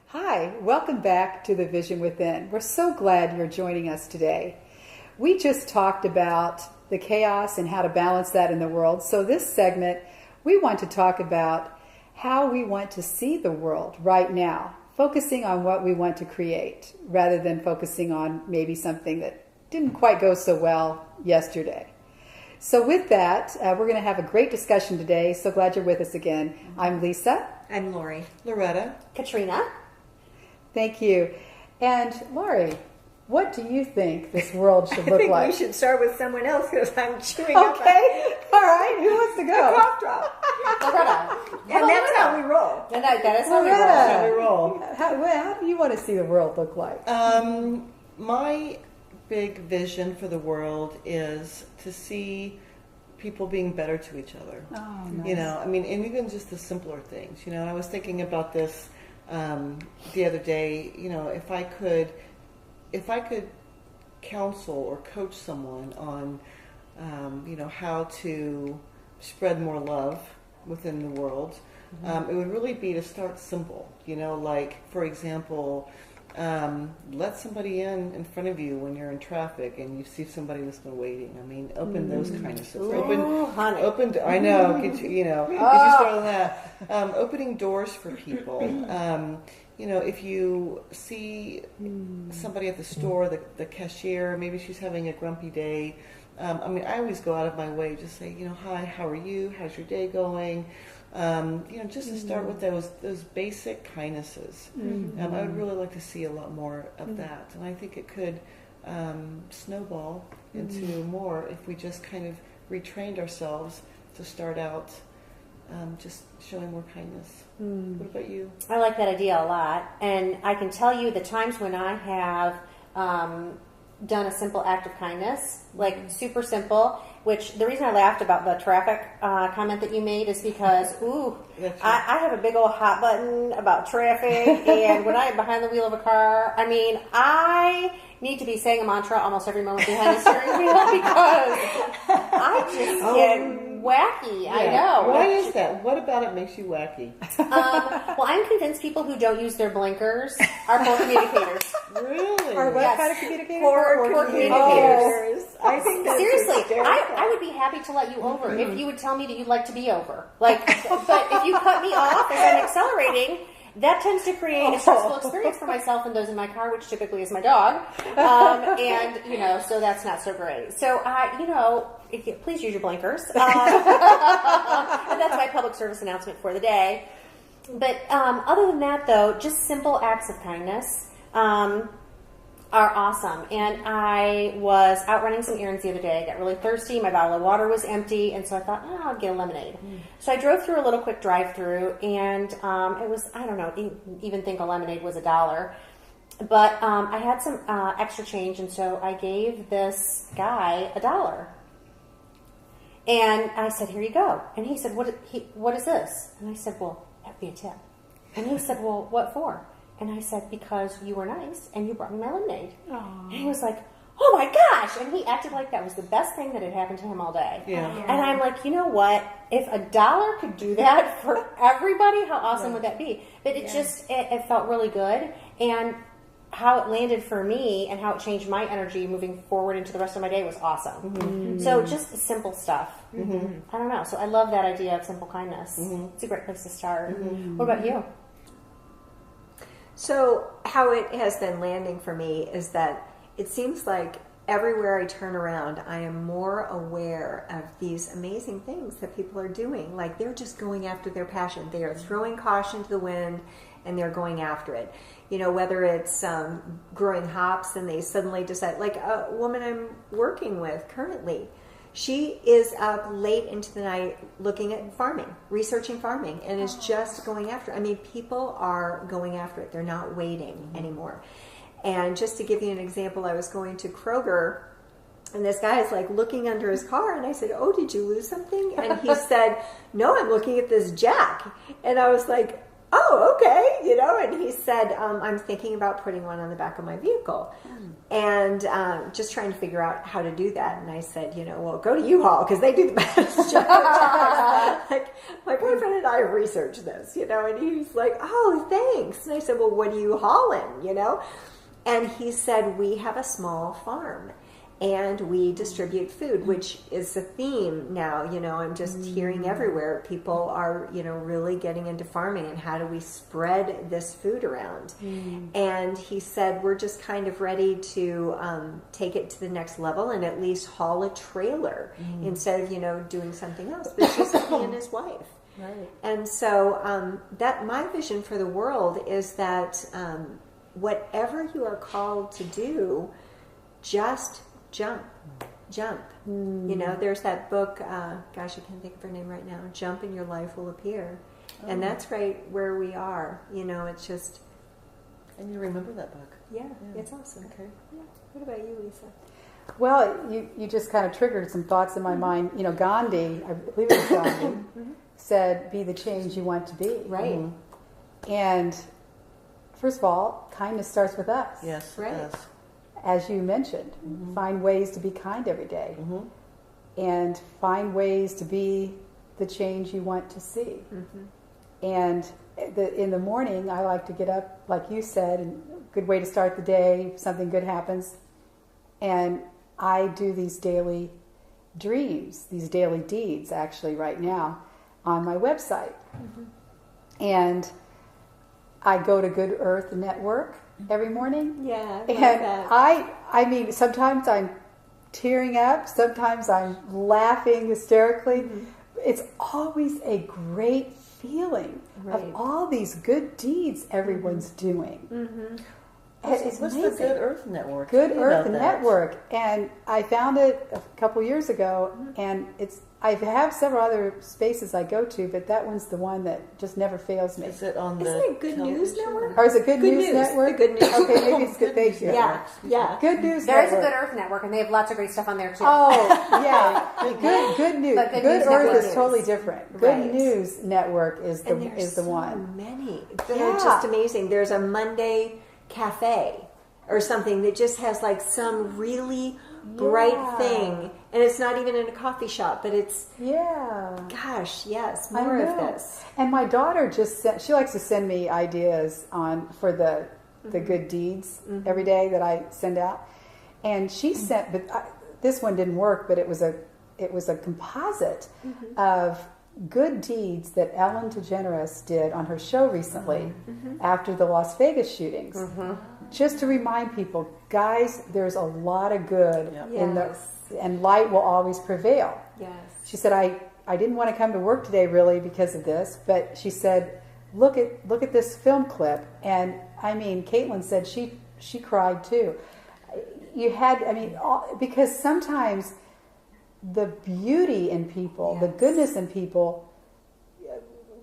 Hi, welcome back to The Vision Within. We're so glad you're joining us today. We just talked about the chaos and how to balance that in the world. So this segment, we want to talk about how we want to see the world right now, focusing on what we want to create rather than focusing on maybe something that didn't quite go so well yesterday. So with that, we're going to have a great discussion today. So glad you're with us again. I'm Lisa. I'm Lori. Loretta. Katrina. Thank you. And Lori, what do you think this world should look like? I think we should start with someone else because I'm chewing up. Okay. All right. Who wants to go? A cough drop. Loretta. And that's how we roll. And that is how Loretta. we roll. How do you want to see the world look like? My big vision for the world is to see people being better to each other. Oh, nice. You know, I mean, and even just the simpler things. You know, and I was thinking about this the other day. You know, if I could counsel or coach someone on, you know, how to spread more love within the world, it would really be to start simple. You know, like, for example, let somebody in front of you when you're in traffic and you see somebody that's been waiting. I mean, open those kind of stuff. Open. I know. Get you know. Get you started on that. Opening doors for people. You know, if you see somebody at the store, the cashier, maybe she's having a grumpy day. I mean, I always go out of my way to say, you know, hi, how are you? How's your day going? You know, just to start with those basic kindnesses. I would really like to see a lot more of that. And I think it could snowball into more if we just kind of retrained ourselves to start out just showing more kindness. What about you? I like that idea a lot. And I can tell you the times when I have done a simple act of kindness, like super simple, which the reason I laughed about the traffic comment that you made is because, I have a big old hot button about traffic, and when I'm behind the wheel of a car, I mean, I need to be saying a mantra almost every moment behind the steering wheel because I just get wacky. Yeah. I know. Why is that? What about it makes you wacky? Well, I'm convinced people who don't use their blinkers are poor communicators. Really? Or what kind of communicators? Poor communicators. I think that's seriously, I would be happy to let you over if you would tell me that you'd like to be over. Like, but if you cut me off as I'm accelerating, that tends to create a stressful experience for myself and those in my car, which typically is my dog. And, you know, so that's not so great. So, you know, please use your blinkers. And that's my public service announcement for the day. But other than that, though, just simple acts of kindness are awesome. And I was out running some errands the other day. I got really thirsty. My bottle of water was empty. And so I thought, I'll get a lemonade. So I drove through a little quick drive-through. And it was, I don't know, even think a lemonade was $1. But I had some extra change. And so I gave this guy $1. And I said, here you go. And he said, what is this? And I said, well, that'd be a tip. And he said, well, what for? And I said, because you were nice and you brought me my lemonade. Aww. And he was like, oh my gosh. And he acted like that was the best thing that had happened to him all day. Yeah. And I'm like, you know what? If $1 could do that for everybody, how awesome would that be? But it just, it felt really good. And how it landed for me and how it changed my energy moving forward into the rest of my day was awesome. So just simple stuff. I don't know. So I love that idea of simple kindness. It's a great place to start. What about you? So how it has been landing for me is that it seems like everywhere I turn around, I am more aware of these amazing things that people are doing. Like they're just going after their passion. They are throwing caution to the wind and they're going after it. You know, whether it's growing hops and they suddenly decide, like a woman I'm working with currently, she is up late into the night looking at farming, researching farming, and is just going after it. I mean, people are going after it. They're not waiting anymore. And just to give you an example, I was going to Kroger, and this guy is like looking under his car, and I said, oh, did you lose something? And he said, no, I'm looking at this jack. And I was like, oh, okay, and he said, I'm thinking about putting one on the back of my vehicle and just trying to figure out how to do that. And I said, well, go to U-Haul because they do the best job. Like, my boyfriend and I have researched this, and he's like, oh, thanks. And I said, well, what are you hauling, And he said, we have a small farm. And we distribute food, which is a theme now. I'm just hearing everywhere. People are, really getting into farming and how do we spread this food around? And he said, we're just kind of ready to take it to the next level and at least haul a trailer instead of, doing something else. But it's just he and his wife. Right. And so that my vision for the world is that whatever you are called to do, just jump. There's that book, gosh, I can't think of her name right now, Jump and Your Life Will Appear. And that's right where we are. It's just... And you remember that book? Yeah, it's awesome. Okay. Yeah. What about you, Lisa? Well, you just kind of triggered some thoughts in my mind. Gandhi, I believe it was Gandhi, said, be the change you want to be. Right. And first of all, kindness starts with us. Yes, Right. it does. As you mentioned, find ways to be kind every day. And find ways to be the change you want to see. And in the morning, I like to get up, like you said, and a good way to start the day, something good happens. And I do these daily dreams, these daily deeds, actually, right now, on my website. And I go to Good Earth Network every morning. Yeah, And that. I mean, sometimes I'm tearing up, sometimes I'm laughing hysterically. It's always a great feeling of all these good deeds everyone's doing. It's What's amazing. the Good Earth Network? Good Tell me Earth about that. Network, and I found it a couple years ago, and I have several other spaces I go to, but that one's the one that just never fails me. Is it on the Isn't it Good News television? Network? Or is it Good News News. Network? The Good News. Okay, maybe it's good. Thank you. Yeah. Good News There is a Network. Good Earth Network, and they have lots of great stuff on there too. Oh, yeah. Good News. But Good Good News Earth Network is is. totally different. Good Right. News Network is And the there's the so one. many. They're Yeah. just amazing. There's a Monday cafe or something that just has like some really bright Yeah. thing. And it's not even in a coffee shop, but it's, Yeah. gosh, yes, I more of know. this. And my daughter she likes to send me ideas for the good deeds every day that I send out. And she sent, but this one didn't work, but it was a composite of good deeds that Ellen DeGeneres did on her show recently after the Las Vegas shootings. Just to remind people, guys, there's a lot of good in Yes. and light will always prevail. Yes. She said, I didn't want to come to work today really because of this, but she said, look at this film clip. And I mean, Caitlin said she cried too. Because sometimes the beauty in people, the goodness in people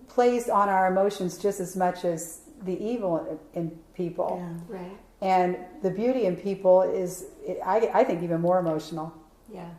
plays on our emotions just as much as the evil in people. Yeah. Right. And the beauty in people is, I think, even more emotional. Yeah.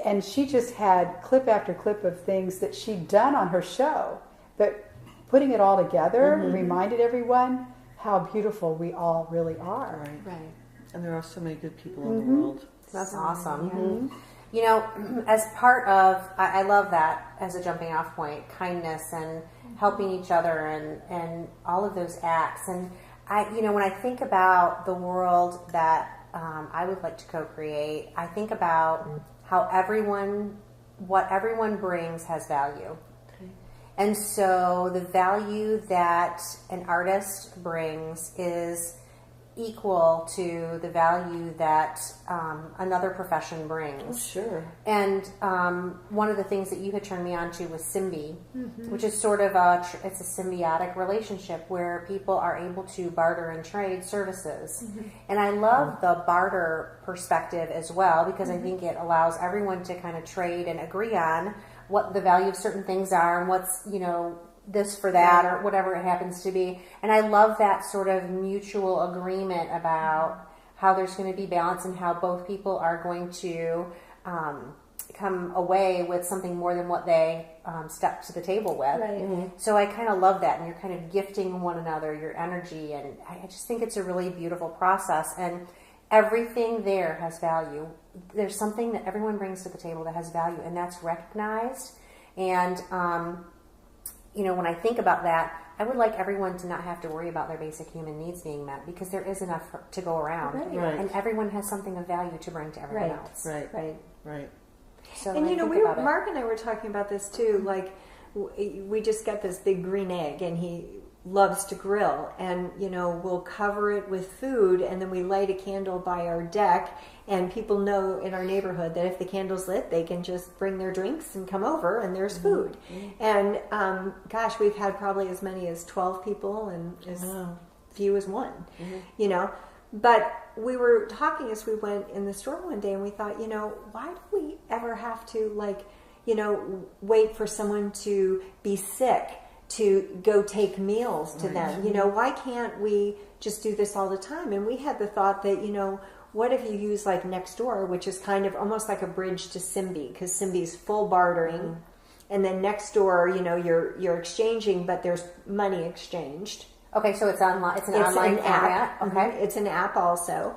And she just had clip after clip of things that she'd done on her show, but putting it all together reminded everyone how beautiful we all really are. Right. Right. And there are so many good people in the world. That's awesome. You know, as part of, I love that as a jumping off point, kindness and helping each other and all of those acts. And when I think about the world that I would like to co-create, I think about how what everyone brings has value. And so the value that an artist brings is equal to the value that another profession brings. Oh, sure. And one of the things that you had turned me on to was Symbi, which is sort of it's a symbiotic relationship where people are able to barter and trade services. And I love the barter perspective as well because I think it allows everyone to kind of trade and agree on what the value of certain things are and what's, this for that or whatever it happens to be. And I love that sort of mutual agreement about how there's going to be balance and how both people are going to kind come away with something more than what they stepped to the table with. Right. So I kind of love that, and you're kind of gifting one another your energy, and I just think it's a really beautiful process, and everything there has value. There's something that everyone brings to the table that has value, and that's recognized. And when I think about that, I would like everyone to not have to worry about their basic human needs being met, because there is enough to go around, Right. and everyone has something of value to bring to everyone else. Right. So And when I think about it, Mark and I were talking about this too. Like, we just got this big green egg, and he loves to grill, and we'll cover it with food, and then we light a candle by our deck, and people know in our neighborhood that if the candle's lit, they can just bring their drinks and come over, and there's food. And gosh, we've had probably as many as 12 people, and as few as one. But we were talking as we went in the store one day, and we thought, why do we ever have to wait for someone to be sick to go take meals to them? Why can't we just do this all the time? And we had the thought that, what if you use like Nextdoor, which is kind of almost like a bridge to Simbi, because Simbi's full bartering, and then Nextdoor, you're exchanging, but there's money exchanged. okay, so it's online. It's an online app. format. Okay, It's an app also.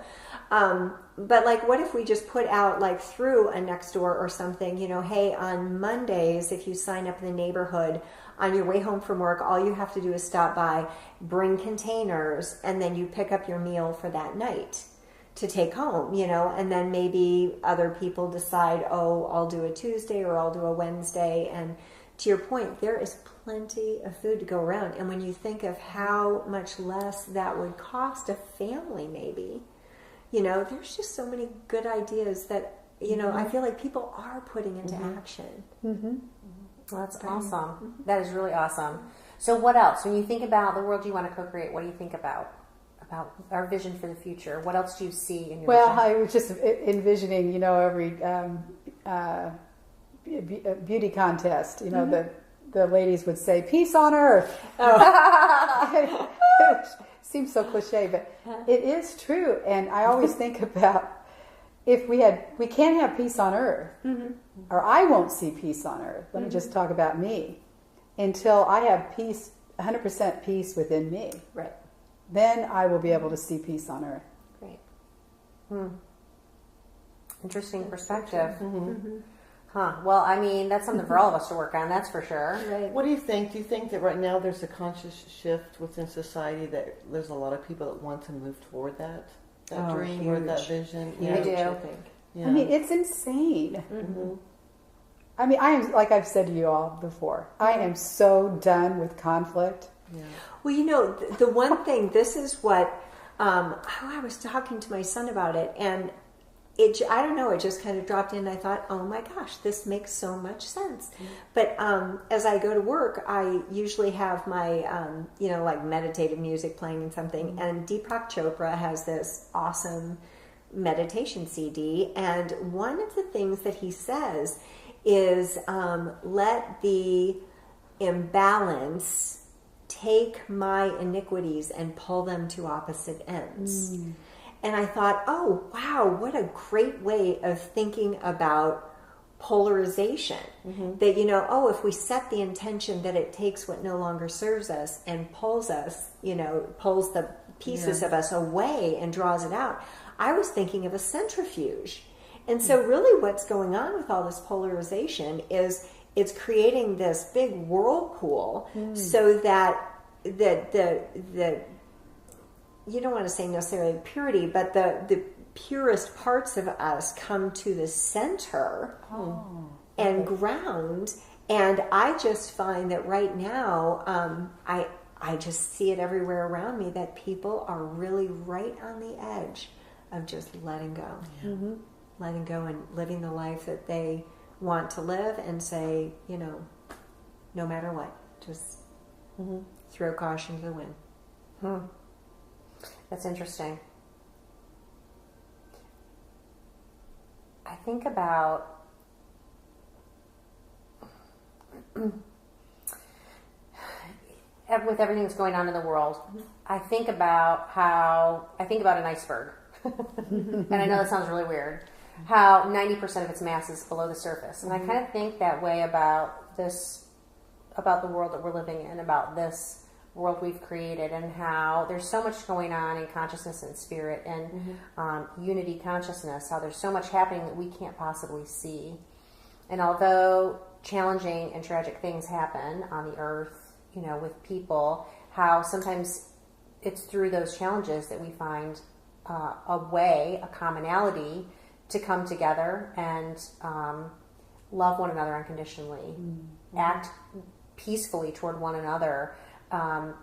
But like, what if we just put out like through a Nextdoor or something, hey, on Mondays, if you sign up in the neighborhood, on your way home from work, all you have to do is stop by, bring containers, and then you pick up your meal for that night to take home, and then maybe other people decide, oh, I'll do a Tuesday or I'll do a Wednesday. And to your point, there is plenty of food to go around. And when you think of how much less that would cost a family, maybe, there's just so many good ideas that, I feel like people are putting into action. well, that's awesome. That is really awesome. So what else? When you think about the world you want to co-create, what do you think about our vision for the future? What else do you see in your vision? I was just envisioning, every beauty contest, the ladies would say, peace on earth. It seems so cliche, but it is true. And I always think about, if we can't have peace on earth, or I won't see peace on earth. Let me just talk about me. Until I have peace, 100% peace within me. Right. Then I will be able to see peace on earth. Great. Interesting perspective. Huh. Well, I mean, that's something for all of us to work on, that's for sure. Right. What do you think? Do you think that right now there's a conscious shift within society, that there's a lot of people that want to move toward that dream or that vision? I do. I think. I mean, it's insane. I mean, I am, like I've said to you all before, I am so done with conflict. Yeah. Well, the one thing, this is what, I was talking to my son about it, and I don't know, it just kind of dropped in, and I thought, oh my gosh, this makes so much sense. But as I go to work, I usually have my, like meditative music playing and something, and Deepak Chopra has this awesome meditation CD, and one of the things that he says is, let the imbalance take my iniquities and pull them to opposite ends. And I thought, oh, wow, what a great way of thinking about polarization. That, if we set the intention that it takes what no longer serves us and pulls us, pulls the pieces of us away and draws it out. I was thinking of a centrifuge. And so really what's going on with all this polarization is it's creating this big whirlpool so that the you don't want to say necessarily purity, but the purest parts of us come to the center and ground. And I just find that right now, I just see it everywhere around me, that people are really right on the edge of just letting go. Letting go and living the life that they want to live, and say, no matter what, just throw caution to the wind. That's interesting. I think about with everything that's going on in the world, I think about an iceberg. And I know that sounds really weird, how 90% of its mass is below the surface. And I kind of think that way about this, about the world that we're living in, about this world we've created, and how there's so much going on in consciousness and spirit and unity consciousness, how there's so much happening that we can't possibly see. And although challenging and tragic things happen on the earth, you know, with people, how sometimes it's through those challenges that we find a way, a commonality to come together and love one another unconditionally, act peacefully toward one another,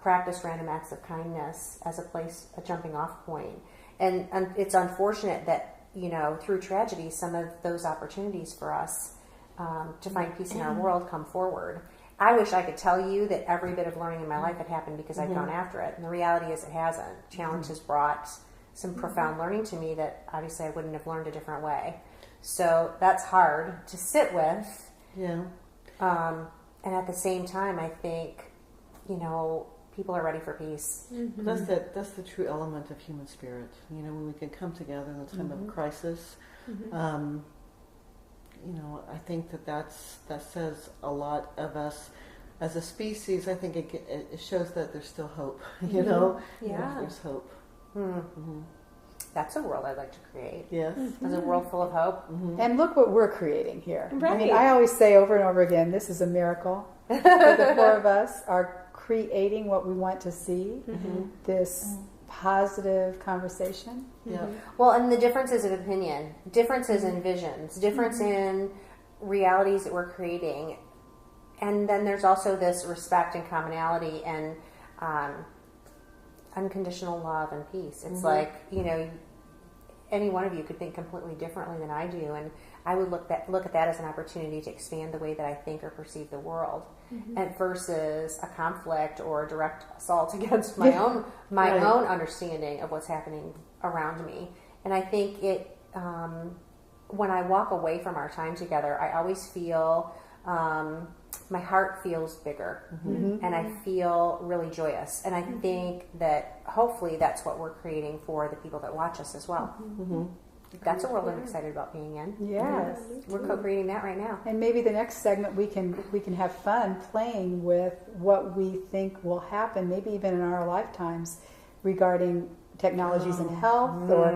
practice random acts of kindness as a jumping off point. And it's unfortunate that, you know, through tragedy, some of those opportunities for us to find peace in our world come forward. I wish I could tell you that every bit of learning in my life had happened because I'd gone after it. And the reality is it hasn't. Challenge has brought some profound learning to me that obviously I wouldn't have learned a different way. So that's hard to sit with. Yeah. And at the same time, I think, you know, people are ready for peace. That's the true element of human spirit. You know, when we can come together in a time of crisis, you know, I think that says a lot of us as a species. I think it shows that there's still hope. You know, there's hope. That's a world I'd like to create. Yes, There's a world full of hope. And look what we're creating here. Right. I mean, I always say over and over again, this is a miracle. That the four of us are creating what we want to see. This positive conversation. Yeah. Well, and the differences of opinion, differences in visions, difference in realities that we're creating. And then there's also this respect and commonality and unconditional love and peace. It's like, you know, any one of you could think completely differently than I do, and I would look at that as an opportunity to expand the way that I think or perceive the world, and versus a conflict or a direct assault against my own understanding of what's happening around me. And I think it when I walk away from our time together, I always feel my heart feels bigger, and I feel really joyous. And I think that hopefully that's what we're creating for the people that watch us as well. That's a world I'm excited about being in. Yes. We're co-creating that right now. And maybe the next segment we can have fun playing with what we think will happen, maybe even in our lifetimes, regarding technologies and health, or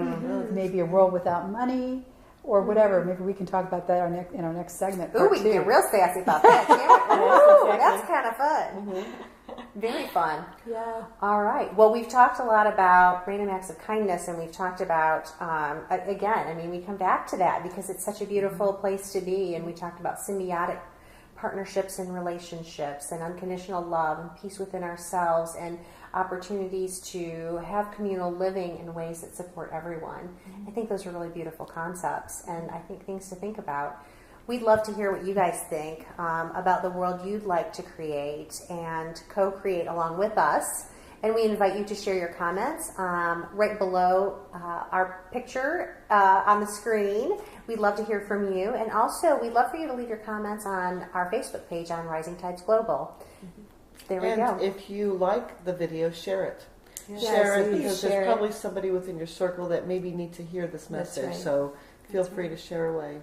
maybe a world without money, or whatever. Maybe we can talk about that in our next segment. Ooh, we can get real sassy about that, can't we? Ooh, that's kind of fun. Very fun. Yeah. All right. Well, we've talked a lot about random acts of kindness, and we've talked about, again, I mean, we come back to that because it's such a beautiful place to be, and we talked about symbiotic partnerships and relationships and unconditional love and peace within ourselves and opportunities to have communal living in ways that support everyone. I think those are really beautiful concepts, and I think things to think about. We'd love to hear what you guys think about the world you'd like to create and co-create along with us. And we invite you to share your comments right below our picture on the screen. We'd love to hear from you. And also, we'd love for you to leave your comments on our Facebook page on Rising Tides Global. There we go. And if you like the video, share it. Yes, Share it please because share there's it. probably somebody within your circle that maybe need to hear this That's message. right. So feel free to share away.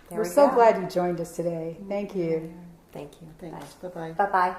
There We're we so go. glad you joined us today. Thank you. Thank you. Thanks. Bye-bye. Bye-bye.